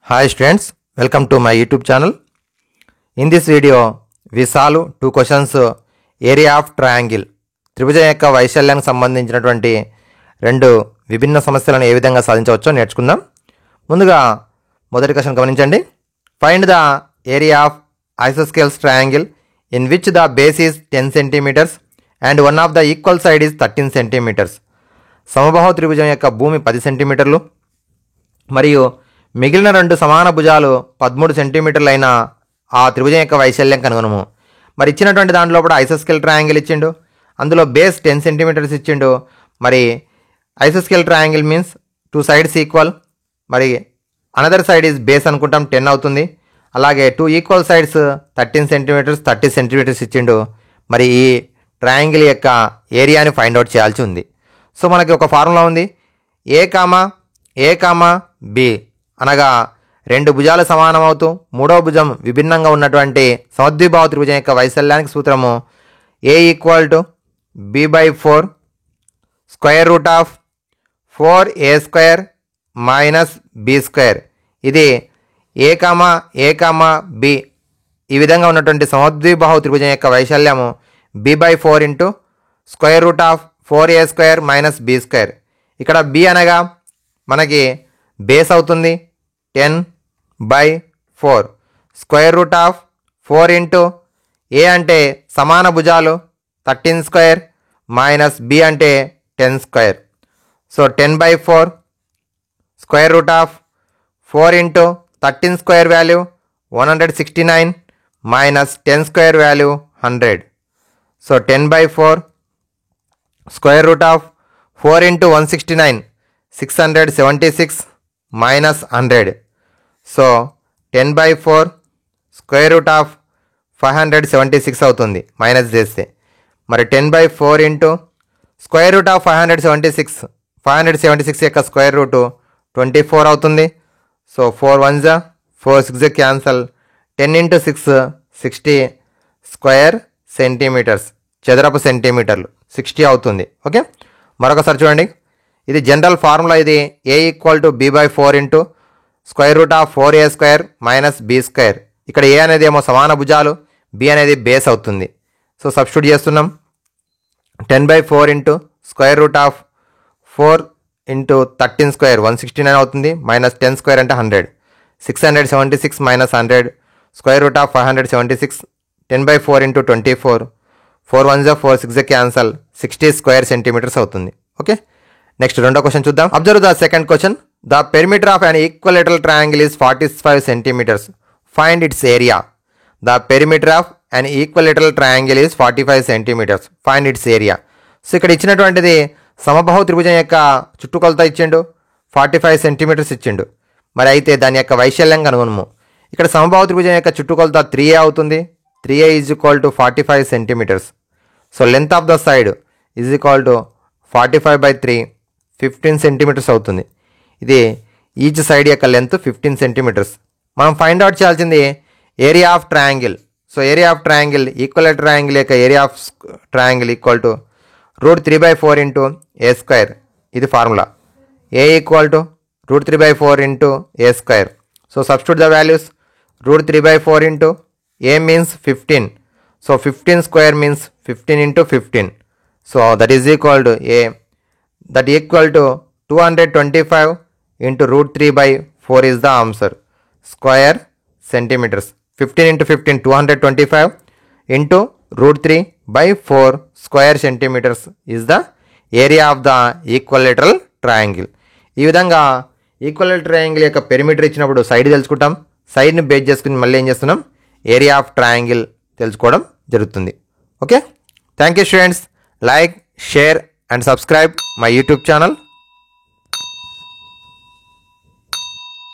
Hi students, welcome to my YouTube channel. In this video, we solve two questions area of triangle. త్రిభుజం యొక్క వైశాల్యానికి సంబంధించినటువంటి రెండు విభిన్న సమస్యలను ఏ విధంగా సాధించవచ్చో నేర్చుకుందాం. ముందుగా మొదటి క్వశ్చన్ గమనించండి. Find the area of isosceles triangle in which the base is 10 cm and one of the equal side is 13 cm. సమబాహు త్రిభుజం యొక్క భూమి 10 సెంటీమీటర్లు మరియు మిగిలిన రెండు సమాన భుజాలు 13 సెంటీమీటర్లు అయిన ఆ త్రిభుజం యొక్క వైశాల్యం కనుగొనము. మరి ఇచ్చినటువంటి దాంట్లో కూడా ఐసోస్కేల్ ట్రయాంగిల్ ఇచ్చిండు, అందులో బేస్ 10 సెంటీమీటర్స్ ఇచ్చిండు. మరి ఐసోస్కేల్ triangle means two sides equal, మరి అనదర్ సైడ్ ఈజ్ బేస్ అనుకుంటాం 10 అవుతుంది. అలాగే two equal sides 13 centimetres 30 centimetres ఇచ్చిండు. మరి ఈ ట్రయాంగిల్ యొక్క ఏరియాని ఫైండ్ అవుట్ చేయాల్సి ఉంది. సో మనకి ఒక ఫార్ములా ఉంది, ఏ కామా బి అనగా రెండు భుజాలు సమానం అవుతూ మూడవ భుజం విభిన్నంగా ఉన్నటువంటి సమద్విబాహు త్రిభుజం యొక్క వైశాల్యానికి సూత్రము A equal to b/4 square root of 4a² minus b². ఇది ఏ కామా బి ఈ విధంగా ఉన్నటువంటి సమద్విబాహు త్రిభుజం యొక్క వైశాల్యము b/4 into square root of 4a² minus b². ఇక్కడ బి అనగా మనకి బేస్ అవుతుంది 10/4 స్క్వేర్ రూట్ ఆఫ్ 4 ఇంటూ ఏ అంటే సమాన భుజాలు 13² మైనస్ బి అంటే 10². So 10/4 square root of 4 into 13² value 169 minus 10² value 100. So 10/4 square root of 4 into 169 676 minus 100. So 10/4 square root of 576 అవుతుంది minus చేస్తే. మరి 10/4 ఇంటూ స్క్వేర్ రూట్ ఆఫ్ 576 యొక్క స్క్వేర్ రూటు 24 అవుతుంది. So 4 1 4 6 cancel. 10 into 6 60 square centimetres చదరపు సెంటీమీటర్లు 60 అవుతుంది. Okay, మరొకసారి చూడండి, ఇది జనరల్ ఫార్ములా. ఇది A equal to b/4 into square root of 4a² minus b². ఇక్కడ ఏ అనేది ఏమో సమాన భుజాలు, బి అనేది బేస్ అవుతుంది. సో సబ్స్టిట్యూట్ చేస్తున్నాం. 10/4 into square root of 4 into 13² 169 అవుతుంది మైనస్ 10² అంటే 100. 676 minus 100 square root of 576. 10/4 into 24 4 1 4 6 cancel 60 square centimetres అవుతుంది. ఓకే, నెక్స్ట్ రెండో క్వశ్చన్ చూద్దాం. Observe the second question. The perimeter of an equilateral triangle is 45 centimetres. Find its area. The perimeter of an equilateral triangle is 45 centimetres. Find its area. So ఇక్కడ ఇచ్చినటువంటిది సమబాహు త్రిభుజం యొక్క చుట్టుకొలత ఇచ్చిండు, 45 centimetres ఇచ్చిండు. మరి అయితే దాని యొక్క వైశాల్యం కనుగొనము. ఇక్కడ సమబాహు త్రిభుజం యొక్క చుట్టుకొలత 3a అవుతుంది. 3a is equal to 45 centimetres. So length of the side is equal to 45/3 15 centimetres అవుతుంది. ఇది ఈచ్ సైడ్ యొక్క లెంత్ 15 సెంటీమీటర్స్. మనం ఫైండ్ అవుట్ చేయాల్సింది area of triangle. So area of triangle equal triangle యొక్క area of triangle equal to √3/4 into a². ఇది formula. A equal to √3/4 into a². So substitute the values. √3/4 into a means 15. So 15 square means 15 into 15. So that is equal to a. That equal to 225 into √3/4 is the answer. Square centimetres. 15 into 15 225 into √3/4 square centimetres is the area of the equilateral triangle. ఈ విధంగా equilateral triangle యొక్క perimeter ఇచ్చినప్పుడు side తెలుసుకుంటాం. సైడ్ని base చేసుకుని మళ్ళీ ఏం చేస్తున్నాం, ఏరియా ఆఫ్ ట్రయాంగిల్ తెలుసుకోవడం జరుగుతుంది. Okay, thank you students. Like, share and subscribe my YouTube channel.